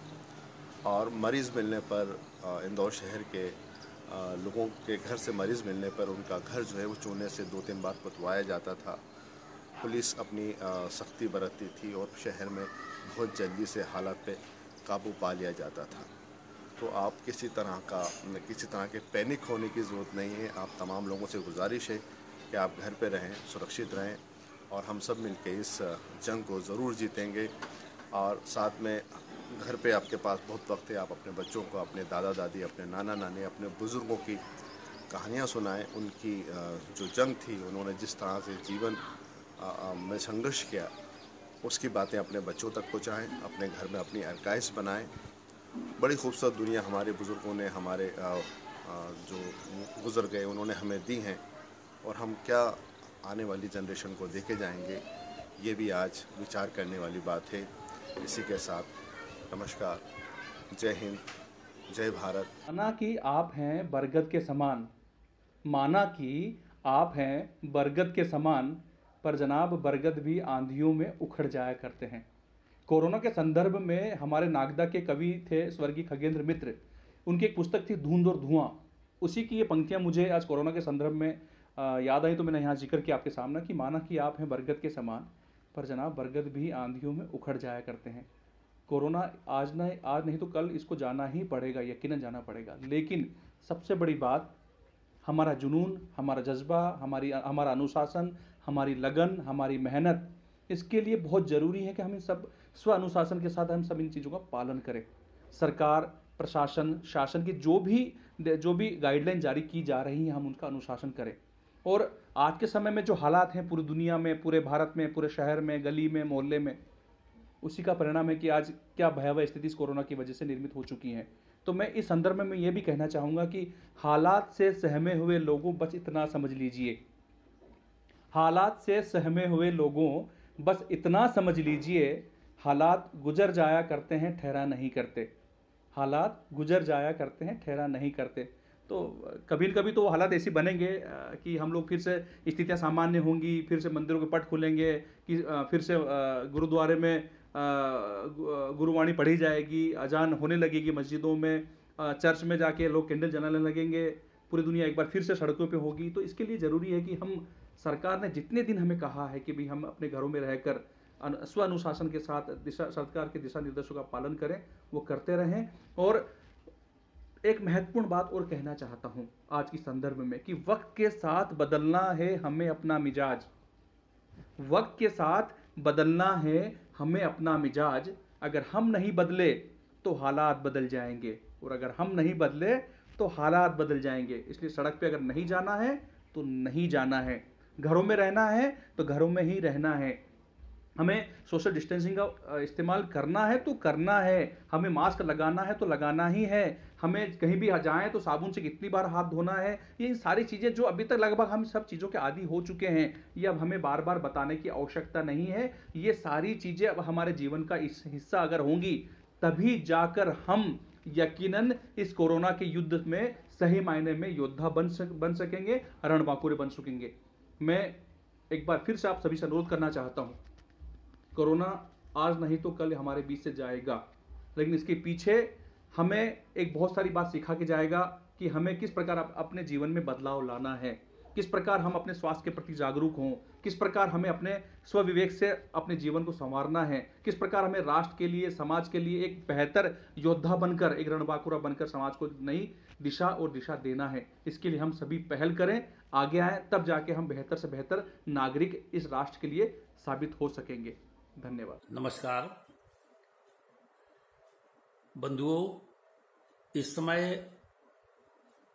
और मरीज़ मिलने पर इंदौर शहर के लोगों के घर से मरीज़ मिलने पर उनका घर जो है वो चूने से 2-3 बार पुतवाया जाता था। पुलिस अपनी सख्ती बरतती थी और शहर में बहुत जल्दी से हालात पे काबू पा लिया जाता था। तो आप किसी तरह के पैनिक होने की ज़रूरत नहीं है। आप तमाम लोगों से गुजारिश है कि आप घर पे रहें, सुरक्षित रहें, और हम सब मिलके इस जंग को ज़रूर जीतेंगे। और साथ में घर पे आपके पास बहुत वक्त है, आप अपने बच्चों को, अपने दादा दादी, अपने नाना नानी, अपने बुज़ुर्गों की कहानियाँ सुनाएं। उनकी जो जंग थी, उन्होंने जिस तरह से जीवन में संघर्ष किया, उसकी बातें अपने बच्चों तक पहुँचाएँ, अपने घर में अपनी आर्काइव्स बनाएँ। बड़ी खूबसूरत दुनिया हमारे बुज़ुर्गों ने, हमारे जो गुज़र गए, उन्होंने हमें दी हैं, और हम क्या आने वाली जनरेशन को देके जाएंगे, ये भी आज विचार करने वाली बात है। इसी के साथ नमस्कार, जय हिंद, जय भारत। माना कि आप हैं बरगद के समान, माना कि आप हैं बरगद के समान, पर जनाब बरगद भी आंधियों में उखड़ जाया करते हैं। कोरोना के संदर्भ में हमारे नागदा के कवि थे स्वर्गीय खगेंद्र मित्र, उनकी एक पुस्तक थी धुंध और धुआं। उसी की ये पंक्तियाँ मुझे आज कोरोना के संदर्भ में याद आई, तो मैंने यहाँ जिक्र किया आपके सामने कि माना कि आप हैं बरगद के समान, पर जनाब बरगद भी आंधियों में उखड़ जाया करते हैं। कोरोना आज नहीं तो कल इसको जाना ही पड़ेगा, यकीनन जाना पड़ेगा। लेकिन सबसे बड़ी बात, हमारा जुनून, हमारा जज्बा, हमारा अनुशासन, हमारी लगन, हमारी मेहनत, इसके लिए बहुत ज़रूरी है कि हम इन सब स्व अनुशासन के साथ हम सब इन चीज़ों का पालन करें। सरकार, प्रशासन, शासन की जो भी गाइडलाइन जारी की जा रही हैं, हम उनका अनुशासन करें। और आज के समय में जो हालात हैं पूरी दुनिया में, पूरे भारत में, पूरे शहर में, गली में, मोहल्ले में, उसी का परिणाम है कि आज क्या भयावह स्थिति इस कोरोना की वजह से निर्मित हो चुकी हैं। तो मैं इस संदर्भ में मैं ये भी कहना चाहूँगा कि हालात से सहमे हुए लोगों बस इतना समझ लीजिए, हालात से सहमे हुए लोगों बस इतना समझ लीजिए, हालात गुजर जाया करते हैं, ठहरा नहीं करते। हालात गुजर जाया करते हैं, ठहरा नहीं करते। तो कभी न कभी तो हालात ऐसे बनेंगे कि हम लोग फिर से स्थितियाँ सामान्य होंगी, फिर से मंदिरों के पट खुलेंगे, कि फिर से गुरुद्वारे में गुरुवाणी पढ़ी जाएगी, अजान होने लगेगी मस्जिदों में, चर्च में जाके लोग कैंडल जलाने लगेंगे, पूरी दुनिया एक बार फिर से सड़कों पे होगी। तो इसके लिए ज़रूरी है कि हम, सरकार ने जितने दिन हमें कहा है कि भाई हम अपने घरों में रहकर स्व अनुशासन के साथ सरकार के दिशा निर्देशों का पालन करें, वो करते रहें। और एक महत्वपूर्ण बात और कहना चाहता हूँ आज की संदर्भ में कि वक्त के साथ बदलना है हमें अपना मिजाज, वक्त के साथ बदलना है हमें अपना मिजाज। अगर हम नहीं बदले तो हालात बदल जाएंगे, और अगर हम नहीं बदले तो हालात बदल जाएंगे। इसलिए सड़क पे अगर नहीं जाना है तो नहीं जाना है, घरों में रहना है तो घरों में ही रहना है। हमें सोशल डिस्टेंसिंग का इस्तेमाल करना है तो करना है, हमें मास्क लगाना है तो लगाना ही है, हमें कहीं भी जाएं तो साबुन से कितनी बार हाथ धोना है, ये सारी चीज़ें जो अभी तक लगभग हम सब चीज़ों के आदी हो चुके हैं, ये अब हमें बार बार बताने की आवश्यकता नहीं है। ये सारी चीज़ें अब हमारे जीवन का इस हिस्सा अगर होंगी तभी जाकर हम यकीनन इस कोरोना के युद्ध में सही मायने में योद्धा बन सकेंगे, रणबांकुरे बन सकेंगे। मैं एक बार फिर से आप सभी से अनुरोध करना चाहता हूँ, कोरोना आज नहीं तो कल हमारे बीच से जाएगा, लेकिन इसके पीछे हमें एक बहुत सारी बात सिखा के जाएगा कि हमें किस प्रकार अपने जीवन में बदलाव लाना है, किस प्रकार हम अपने स्वास्थ्य के प्रति जागरूक हों, किस प्रकार हमें अपने स्वविवेक से अपने जीवन को संवारना है, किस प्रकार हमें राष्ट्र के लिए, समाज के लिए एक बेहतर योद्धा बनकर, एक रणबांकुरा बनकर समाज को नई दिशा और दिशा देना है। इसके लिए हम सभी पहल करें, आगे आएँ, तब जाके हम बेहतर से बेहतर नागरिक इस राष्ट्र के लिए साबित हो सकेंगे। धन्यवाद। नमस्कार बंधुओं, इस समय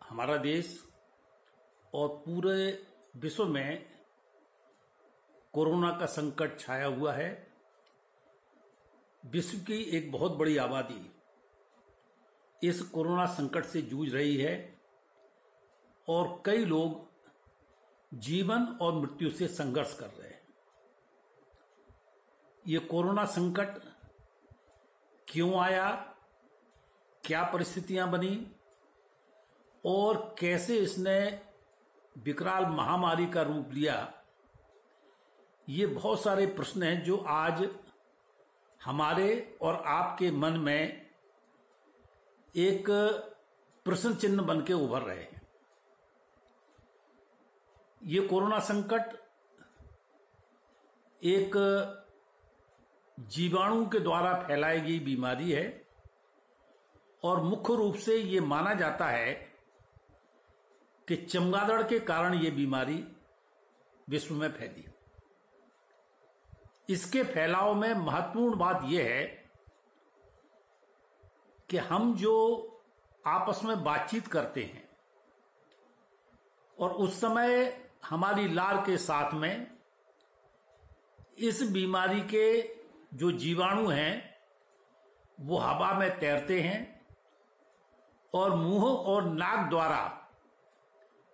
हमारा देश और पूरे विश्व में कोरोना का संकट छाया हुआ है। विश्व की एक बहुत बड़ी आबादी इस कोरोना संकट से जूझ रही है और कई लोग जीवन और मृत्यु से संघर्ष कर रहे हैं। ये कोरोना संकट क्यों आया, क्या परिस्थितियां बनी और कैसे इसने विकराल महामारी का रूप लिया, ये बहुत सारे प्रश्न हैं जो आज हमारे और आपके मन में एक प्रश्न चिन्ह बन के उभर रहे हैं। ये कोरोना संकट एक जीवाणु के द्वारा फैलाई गई बीमारी है और मुख्य रूप से ये माना जाता है कि चमगादड़ के कारण ये बीमारी विश्व में फैली। इसके फैलाव में महत्वपूर्ण बात यह है कि हम जो आपस में बातचीत करते हैं और उस समय हमारी लार के साथ में इस बीमारी के जो जीवाणु हैं वो हवा में तैरते हैं और मुंह और नाक द्वारा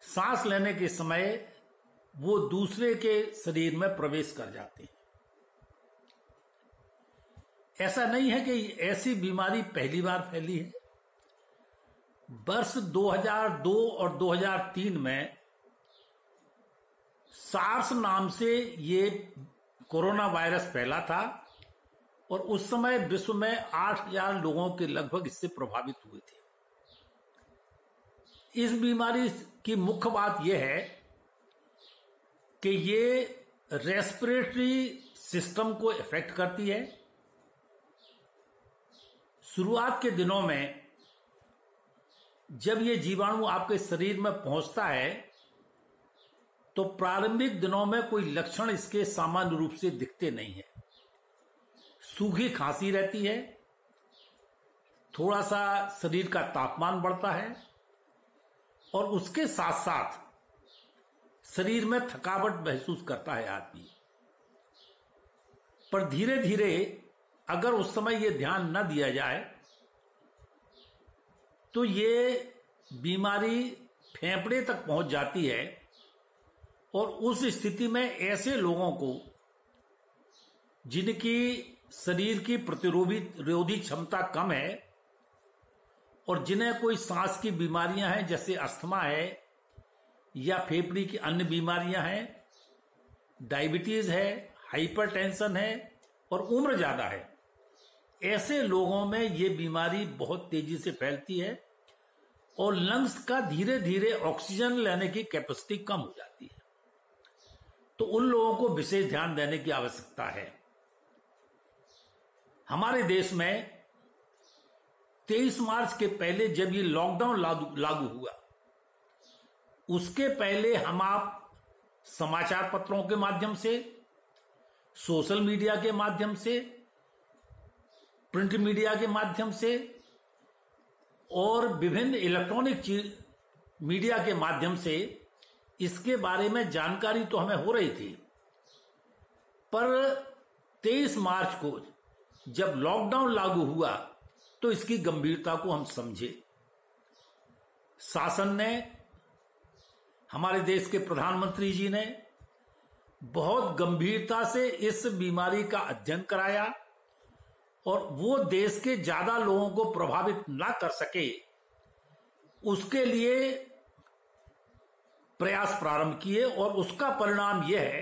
सांस लेने के समय वो दूसरे के शरीर में प्रवेश कर जाते हैं। ऐसा नहीं है कि ऐसी बीमारी पहली बार फैली है। वर्ष 2002 और 2003 में सार्स नाम से ये कोरोना वायरस फैला था और उस समय विश्व में 8,000 लोगों के लगभग इससे प्रभावित हुए थे। इस बीमारी की मुख्य बात यह है कि ये रेस्पिरेटरी सिस्टम को इफेक्ट करती है। शुरुआत के दिनों में जब ये जीवाणु आपके शरीर में पहुंचता है तो प्रारंभिक दिनों में कोई लक्षण इसके सामान्य रूप से दिखते नहीं है। सूखी खांसी रहती है, थोड़ा सा शरीर का तापमान बढ़ता है और उसके साथ साथ शरीर में थकावट महसूस करता है आदमी। पर धीरे धीरे अगर उस समय ये ध्यान न दिया जाए तो ये बीमारी फेफड़े तक पहुंच जाती है और उस स्थिति में ऐसे लोगों को जिनकी शरीर की प्रतिरोधी क्षमता कम है और जिन्हें कोई सांस की बीमारियां हैं जैसे अस्थमा है या फेफड़े की अन्य बीमारियां हैं, डायबिटीज है, हाइपरटेंशन है और उम्र ज्यादा है, ऐसे लोगों में ये बीमारी बहुत तेजी से फैलती है और लंग्स का धीरे धीरे ऑक्सीजन लेने की कैपेसिटी कम हो जाती है। तो उन लोगों को विशेष ध्यान देने की आवश्यकता है। हमारे देश में 23 मार्च के पहले जब ये लॉकडाउन लागू हुआ, उसके पहले हम आप समाचार पत्रों के माध्यम से, सोशल मीडिया के माध्यम से, प्रिंट मीडिया के माध्यम से और विभिन्न इलेक्ट्रॉनिक मीडिया के माध्यम से इसके बारे में जानकारी तो हमें हो रही थी, पर 23 मार्च को जब लॉकडाउन लागू हुआ तो इसकी गंभीरता को हम समझे। शासन ने, हमारे देश के प्रधानमंत्री जी ने बहुत गंभीरता से इस बीमारी का अध्ययन कराया और वो देश के ज्यादा लोगों को प्रभावित ना कर सके उसके लिए प्रयास प्रारंभ किए और उसका परिणाम यह है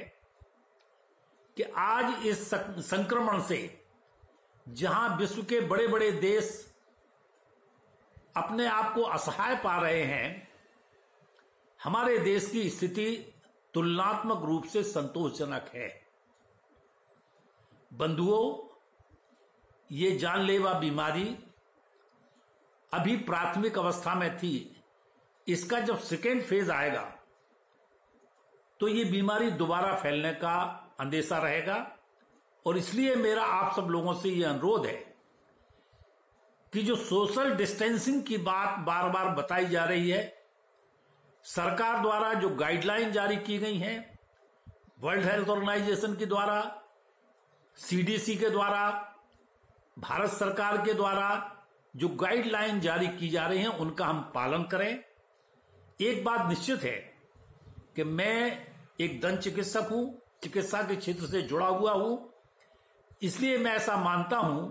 कि आज इस संक्रमण से जहां विश्व के बड़े बड़े देश अपने आप को असहाय पा रहे हैं, हमारे देश की स्थिति तुलनात्मक रूप से संतोषजनक है। बंधुओं, ये जानलेवा बीमारी अभी प्राथमिक अवस्था में थी। इसका जब सेकेंड फेज आएगा तो ये बीमारी दोबारा फैलने का अंदेशा रहेगा और इसलिए मेरा आप सब लोगों से ये अनुरोध है कि जो सोशल डिस्टेंसिंग की बात बार बार बताई जा रही है, सरकार द्वारा जो गाइडलाइन जारी की गई हैं, वर्ल्ड हेल्थ ऑर्गेनाइजेशन के द्वारा, सीडीसी के द्वारा, भारत सरकार के द्वारा जो गाइडलाइन जारी की जा रही हैं उनका हम पालन करें। एक बात निश्चित है कि मैं एक दंत चिकित्सक हूं, चिकित्सा के क्षेत्र से जुड़ा हुआ हूं, इसलिए मैं ऐसा मानता हूं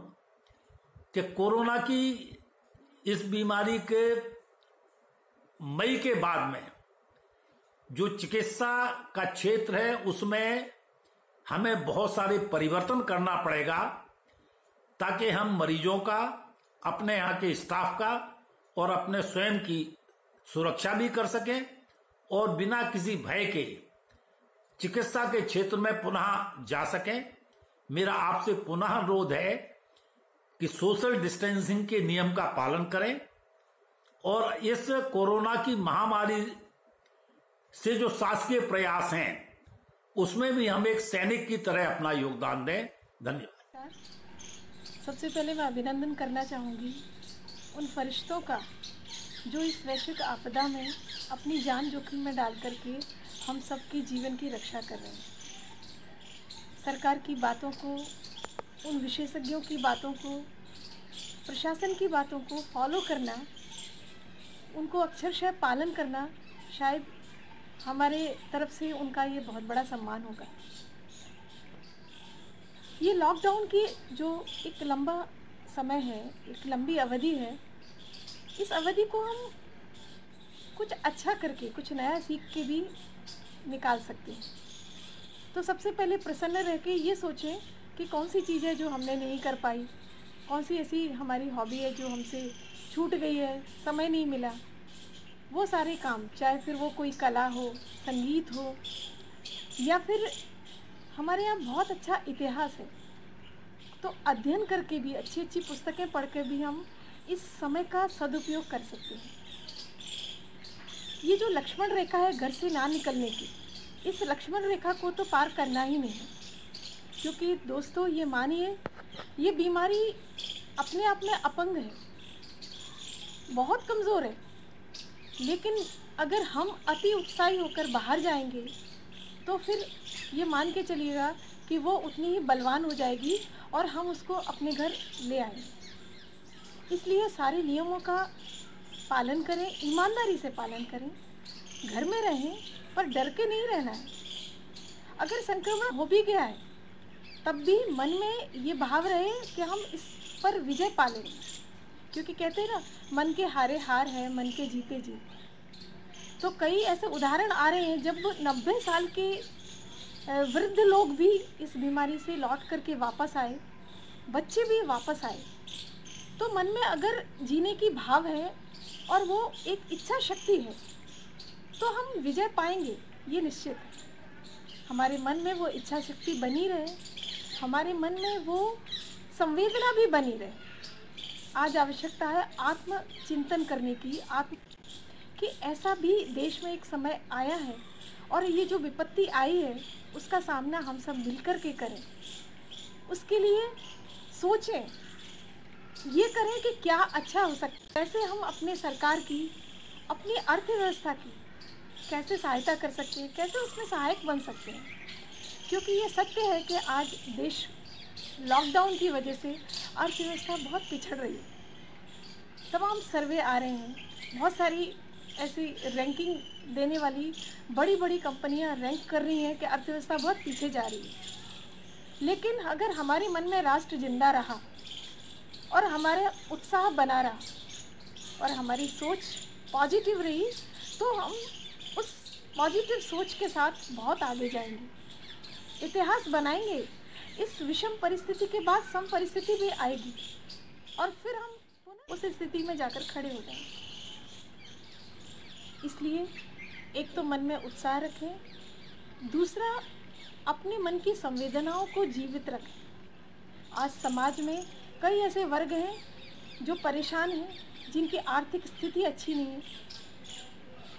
कि कोरोना की इस बीमारी के मई के बाद में जो चिकित्सा का क्षेत्र है उसमें हमें बहुत सारे परिवर्तन करना पड़ेगा ताकि हम मरीजों का, अपने यहाँ के स्टाफ का और अपने स्वयं की सुरक्षा भी कर सकें और बिना किसी भय के चिकित्सा के क्षेत्र में पुनः जा सकें। मेरा आपसे पुनः अनुरोध है कि सोशल डिस्टेंसिंग के नियम का पालन करें और इस कोरोना की महामारी से जो शासकीय प्रयास हैं उसमें भी हम एक सैनिक की तरह अपना योगदान दें। धन्यवाद। सबसे पहले मैं अभिनंदन करना चाहूँगी उन फरिश्तों का जो इस वैश्विक आपदा में अपनी जान जोखिम में डाल करके हम सबकी जीवन की रक्षा कर रहे हैं। सरकार की बातों को, उन विशेषज्ञों की बातों को, प्रशासन की बातों को फॉलो करना, उनको अक्षरशः पालन करना, शायद हमारे तरफ से उनका ये बहुत बड़ा सम्मान होगा। ये लॉकडाउन की जो एक लंबा समय है, एक लंबी अवधि है, इस अवधि को हम कुछ अच्छा करके, कुछ नया सीख के भी निकाल सकते हैं। तो सबसे पहले प्रसन्न रह के ये सोचें कि कौन सी चीज़ है जो हमने नहीं कर पाई, कौन सी ऐसी हमारी हॉबी है जो हमसे छूट गई है, समय नहीं मिला। वो सारे काम, चाहे फिर वो कोई कला हो, संगीत हो, या फिर हमारे यहाँ बहुत अच्छा इतिहास है, तो अध्ययन करके भी, अच्छी अच्छी पुस्तकें पढ़ के भी हम इस समय का सदुपयोग कर सकते हैं। ये जो लक्ष्मण रेखा है घर से ना निकलने की, इस लक्ष्मण रेखा को तो पार करना ही नहीं है, क्योंकि दोस्तों ये मानिए, ये बीमारी अपने आप में अपंग है, बहुत कमज़ोर है, लेकिन अगर हम अति उत्साही होकर बाहर जाएंगे तो फिर ये मान के चलिएगा कि वो उतनी ही बलवान हो जाएगी और हम उसको अपने घर ले आएंगे। इसलिए सारे नियमों का पालन करें, ईमानदारी से पालन करें, घर में रहें पर डर के नहीं रहना है। अगर संक्रमण हो भी गया है तब भी मन में ये भाव रहे कि हम इस पर विजय पा लेंगे, क्योंकि कहते हैं ना, मन के हारे हार है, मन के जीते जीत। तो कई ऐसे उदाहरण आ रहे हैं जब 90 साल के वृद्ध लोग भी इस बीमारी से लौट करके वापस आए, बच्चे भी वापस आए। तो मन में अगर जीने की भाव है और वो एक इच्छा शक्ति है तो हम विजय पाएंगे, ये निश्चित है। हमारे मन में वो इच्छा शक्ति बनी रहे, हमारे मन में वो संवेदना भी बनी रहे। आज आवश्यकता है आत्मचिंतन करने की, कि ऐसा भी देश में एक समय आया है और ये जो विपत्ति आई है उसका सामना हम सब मिलकर के करें। उसके लिए सोचें, ये करें कि क्या अच्छा हो सकता है, कैसे हम अपने सरकार की, अपनी अर्थव्यवस्था की कैसे सहायता कर सकते हैं, कैसे उसमें सहायक बन सकते हैं। क्योंकि ये सत्य है कि आज देश लॉकडाउन की वजह से अर्थव्यवस्था बहुत पिछड़ रही है। तमाम सर्वे आ रहे हैं, बहुत सारी ऐसी रैंकिंग देने वाली बड़ी बड़ी कंपनियां रैंक कर रही हैं कि अर्थव्यवस्था बहुत पीछे जा रही है। लेकिन अगर हमारे मन में राष्ट्र जिंदा रहा और हमारा उत्साह बना रहा और हमारी सोच पॉजिटिव रही तो हम उस पॉजिटिव सोच के साथ बहुत आगे जाएंगे, इतिहास बनाएंगे। इस विषम परिस्थिति के बाद सम परिस्थिति भी आएगी और फिर हम पुनः उस स्थिति में जाकर खड़े हो जाएंगे। इसलिए एक तो मन में उत्साह रखें, दूसरा अपने मन की संवेदनाओं को जीवित रखें। आज समाज में कई ऐसे वर्ग हैं जो परेशान हैं, जिनकी आर्थिक स्थिति अच्छी नहीं है।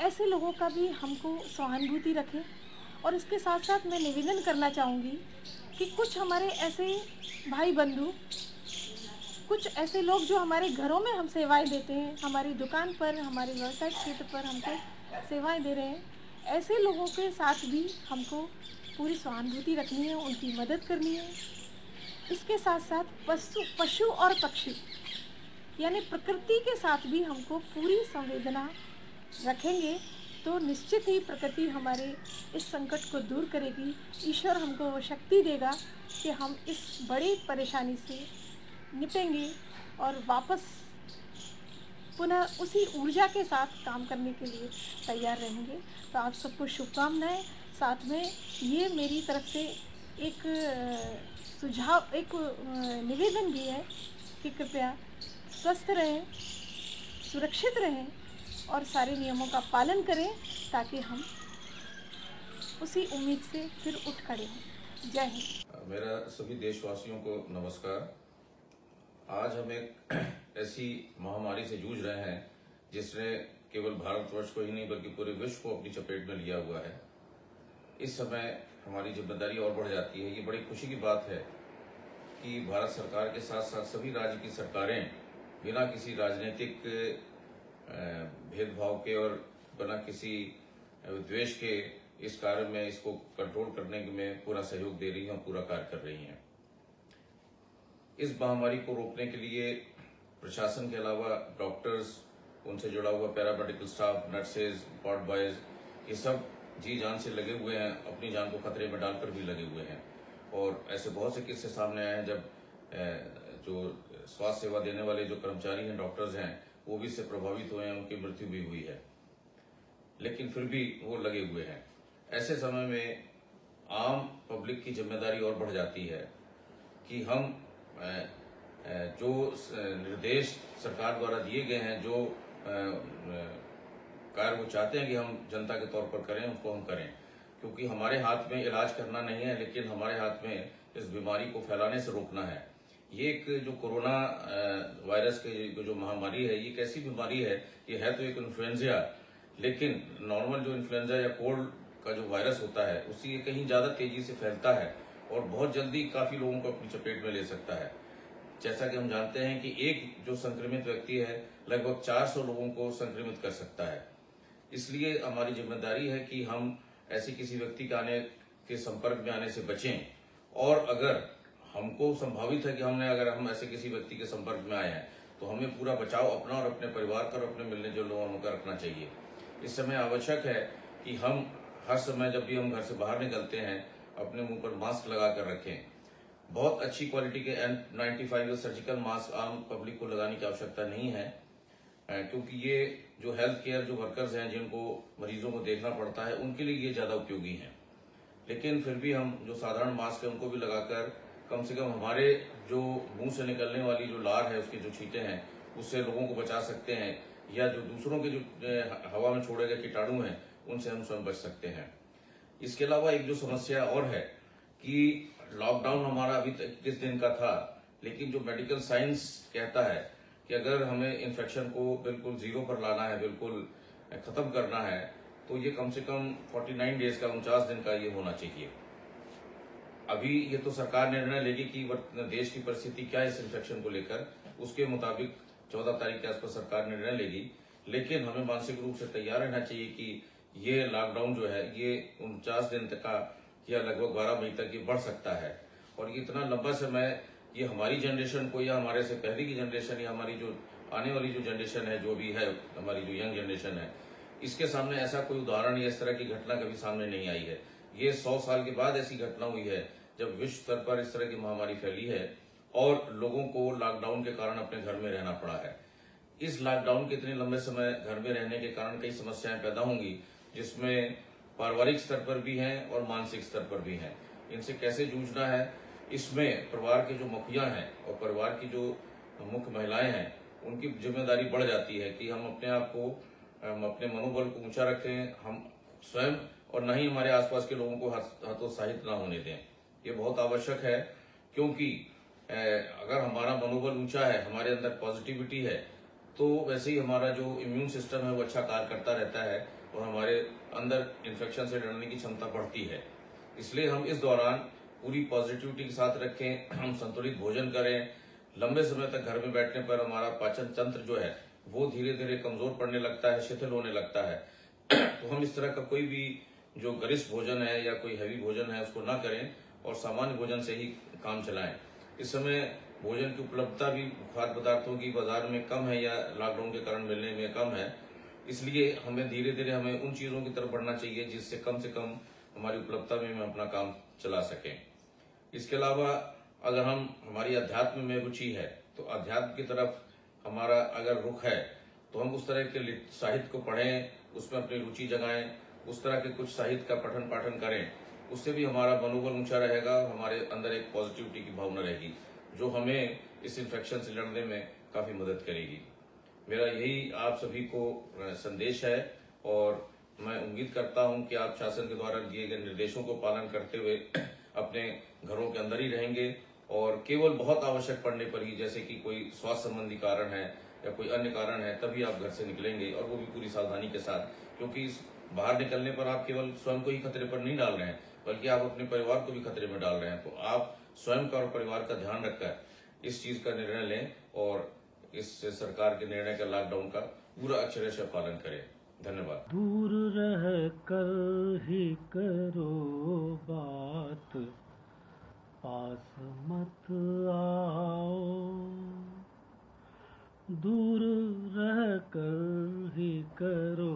ऐसे लोगों का भी हमको सहानुभूति रखें। और इसके साथ साथ मैं निवेदन करना चाहूँगी कि कुछ हमारे ऐसे भाई बंधु, कुछ ऐसे लोग जो हमारे घरों में हम सेवाएं देते हैं, हमारी दुकान पर, हमारे व्यवसायिक क्षेत्र पर हमको सेवाएं दे रहे हैं, ऐसे लोगों के साथ भी हमको पूरी सहानुभूति रखनी है, उनकी मदद करनी है। इसके साथ साथ पशु और पक्षी यानी प्रकृति के साथ भी हमको पूरी संवेदना रखेंगे तो निश्चित ही प्रकृति हमारे इस संकट को दूर करेगी। ईश्वर हमको वो शक्ति देगा कि हम इस बड़ी परेशानी से निपटेंगे और वापस पुनः उसी ऊर्जा के साथ काम करने के लिए तैयार रहेंगे। तो आप सबको शुभकामनाएं। साथ में ये मेरी तरफ से एक सुझाव, एक निवेदन भी है कि कृपया स्वस्थ रहें, सुरक्षित रहें और सारे नियमों का पालन करें ताकि हम उसी उम्मीद से फिर उठ खड़े हों। जय हिंद। मेरा सभी देशवासियों को नमस्कार। आज हम एक ऐसी महामारी से जूझ रहे हैं जिसने केवल भारतवर्ष को ही नहीं बल्कि पूरे विश्व को अपनी चपेट में लिया हुआ है। इस समय हमारी जिम्मेदारी और बढ़ जाती है। ये बड़ी खुशी की बात है कि भारत सरकार के साथ साथ सभी राज्य की सरकारें बिना किसी राजनीतिक भेदभाव के और बिना किसी द्वेष के इस कार्य में, इसको कंट्रोल करने में पूरा सहयोग दे रही हैं और पूरा कार्य कर रही हैं। इस महामारी को रोकने के लिए प्रशासन के अलावा डॉक्टर्स, उनसे जुड़ा हुआ paramedical staff, nurses, ward boys, ये सब जी जान से लगे हुए हैं, अपनी जान को खतरे में डालकर भी लगे हुए हैं। और ऐसे बहुत से किस्से सामने आए हैं जब जो स्वास्थ्य सेवा देने वाले जो कर्मचारी हैं, डॉक्टर्स हैं, वो भी इससे प्रभावित हुए हैं, उनकी मृत्यु भी हुई है, लेकिन फिर भी वो लगे हुए हैं। ऐसे समय में आम पब्लिक की जिम्मेदारी और बढ़ जाती है कि हम जो निर्देश सरकार द्वारा दिए गए हैं, जो कार्य वो चाहते हैं कि हम जनता के तौर पर करें, उनको हम करें। क्योंकि हमारे हाथ में इलाज करना नहीं है, लेकिन हमारे हाथ में इस बीमारी को फैलाने से रोकना है। ये एक जो कोरोना वायरस की जो महामारी है, ये कैसी बीमारी है? ये है तो एक इन्फ्लुएंजा, लेकिन नॉर्मल जो इन्फ्लुएंजा या कोल्ड का जो वायरस होता है, उससे ये कहीं ज्यादा तेजी से फैलता है और बहुत जल्दी काफी लोगों को अपनी चपेट में ले सकता है। जैसा कि हम जानते हैं कि एक जो संक्रमित व्यक्ति है लगभग 400 लोगों को संक्रमित कर सकता है। इसलिए हमारी जिम्मेदारी है कि हम ऐसे किसी व्यक्ति के संपर्क में आने से बचें। और अगर हमको संभावित है कि अगर हम ऐसे किसी व्यक्ति के संपर्क में आए हैं तो हमें पूरा बचाव अपना और अपने परिवार का और अपने मिलने जुलने वालों का रखना चाहिए। इस समय आवश्यक है कि हम हर समय जब भी हम घर से बाहर निकलते हैं अपने मुंह पर मास्क लगा कर रखें। बहुत अच्छी क्वालिटी के N95 सर्जिकल मास्क आम पब्लिक को लगाने की आवश्यकता नहीं है, क्योंकि ये जो हेल्थ केयर जो वर्कर्स हैं, जिनको मरीजों को देखना पड़ता है, उनके लिए ये ज्यादा उपयोगी हैं। लेकिन फिर भी हम जो साधारण मास्क है उनको भी लगाकर कम से कम हमारे जो मुंह से निकलने वाली जो लार है, उसके जो छींटे हैं, उससे लोगों को बचा सकते हैं, या जो दूसरों के जो हवा में छोड़े गए कीटाणु हैं उनसे हम स्वयं बच सकते हैं। इसके अलावा एक जो समस्या और है कि लॉकडाउन हमारा अभी तक 21 दिन का था, लेकिन जो मेडिकल साइंस कहता है कि अगर हमें इन्फेक्शन को बिल्कुल जीरो पर लाना है, बिल्कुल खत्म करना है, तो ये कम से कम 49 डेज का, 49 दिन का ये होना चाहिए। अभी ये तो सरकार निर्णय लेगी कि देश की परिस्थिति क्या है इस इन्फेक्शन को लेकर, उसके मुताबिक 14 तारीख के आसपास सरकार निर्णय लेगी। लेकिन हमें मानसिक रूप से तैयार रहना चाहिए कि ये लॉकडाउन जो है ये 49 दिन तक का या लगभग 12 मई तक ये बढ़ सकता है। और ये इतना लंबा समय ये हमारी जनरेशन को या हमारे से पहले की जनरेशन या हमारी जो आने वाली जो जनरेशन है, जो भी है हमारी जो यंग जनरेशन है, इसके सामने ऐसा कोई उदाहरण या इस तरह की घटना कभी सामने नहीं आई है। ये 100 साल के बाद ऐसी घटना हुई है जब विश्व स्तर पर इस तरह की महामारी फैली है और लोगों को लॉकडाउन के कारण अपने घर में रहना पड़ा है। इस लॉकडाउन के इतने लंबे समय घर में रहने के कारण कई समस्याएं पैदा होंगी, जिसमें पारिवारिक स्तर पर भी हैं और मानसिक स्तर पर भी हैं। इनसे कैसे जूझना है, इसमें परिवार के जो मुखिया हैं और परिवार की जो मुख्य महिलाएं हैं, उनकी जिम्मेदारी बढ़ जाती है कि हम अपने आप को, हम अपने मनोबल को ऊंचा रखें, हम स्वयं और न ही हमारे आसपास के लोगों को हतोत्साहित ना होने दें। ये बहुत आवश्यक है, क्योंकि अगर हमारा मनोबल ऊंचा है, हमारे अंदर पॉजिटिविटी है, तो वैसे ही हमारा जो इम्यून सिस्टम है वो अच्छा कार्य करता रहता है और हमारे अंदर इन्फेक्शन से लड़ने की क्षमता बढ़ती है। इसलिए हम इस दौरान पूरी पॉजिटिविटी के साथ रखें, हम संतुलित भोजन करें। लंबे समय तक घर में बैठने पर हमारा पाचन तंत्र जो है वो धीरे धीरे कमजोर पड़ने लगता है, शिथिल होने लगता है। तो हम इस तरह का कोई भी जो गरिष्ठ भोजन है या कोई हैवी भोजन है उसको ना करें और सामान्य भोजन से ही काम चलाएं। इस समय भोजन की उपलब्धता भी खाद्य पदार्थों की बाजार में कम है या लॉकडाउन के कारण मिलने में कम है, इसलिए हमें धीरे धीरे हमें उन चीजों की तरफ बढ़ना चाहिए जिससे कम से कम हमारी उपलब्धता में हम अपना काम चला सकें। इसके अलावा अगर हमारी अध्यात्म में रुचि है तो अध्यात्म की तरफ हमारा अगर रुख है तो हम उस तरह के साहित्य को पढ़ें, उसमें अपनी रुचि जगाएं, उस तरह के कुछ साहित्य का पठन पाठन करें। उससे भी हमारा मनोबल ऊंचा रहेगा, हमारे अंदर एक पॉजिटिविटी की भावना रहेगी जो हमें इस इन्फेक्शन से लड़ने में काफी मदद करेगी। मेरा यही आप सभी को संदेश है और मैं उम्मीद करता हूं कि आप शासन के द्वारा दिए गए निर्देशों को पालन करते हुए अपने घरों के अंदर ही रहेंगे और केवल बहुत आवश्यक पड़ने पर ही, जैसे कि कोई स्वास्थ्य संबंधी कारण है या कोई अन्य कारण है, तभी आप घर से निकलेंगे और वो भी पूरी सावधानी के साथ, क्योंकि बाहर निकलने पर आप केवल स्वयं को ही खतरे पर नहीं डाल रहे हैं बल्कि आप अपने परिवार को भी खतरे में डाल रहे हैं। तो आप स्वयं का और परिवार का ध्यान रखकर इस चीज का निर्णय लें और इस सरकार के निर्णय का, लॉकडाउन का पूरा अक्षरशः पालन करें। धन्यवाद। दूर रह कर ही करो बात, पास मत आओ। दूर रह कर ही करो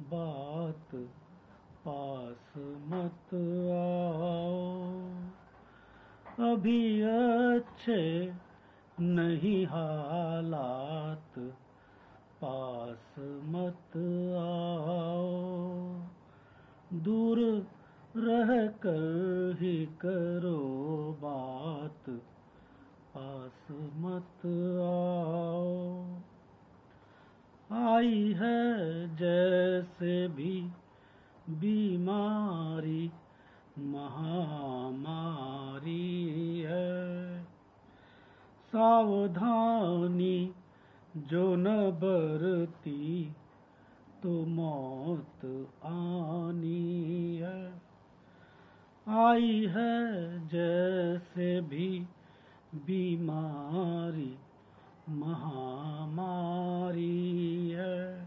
बात, पास मत आओ। अभी अच्छे नहीं हालात, पास मत आओ। दूर रह कर ही करो बात, पास मत आओ। आई है जैसे भी बीमारी, महामारी है। सावधानी जो न बरती तो मौत आनी है। आई है जैसे भी बीमारी, महामारी है।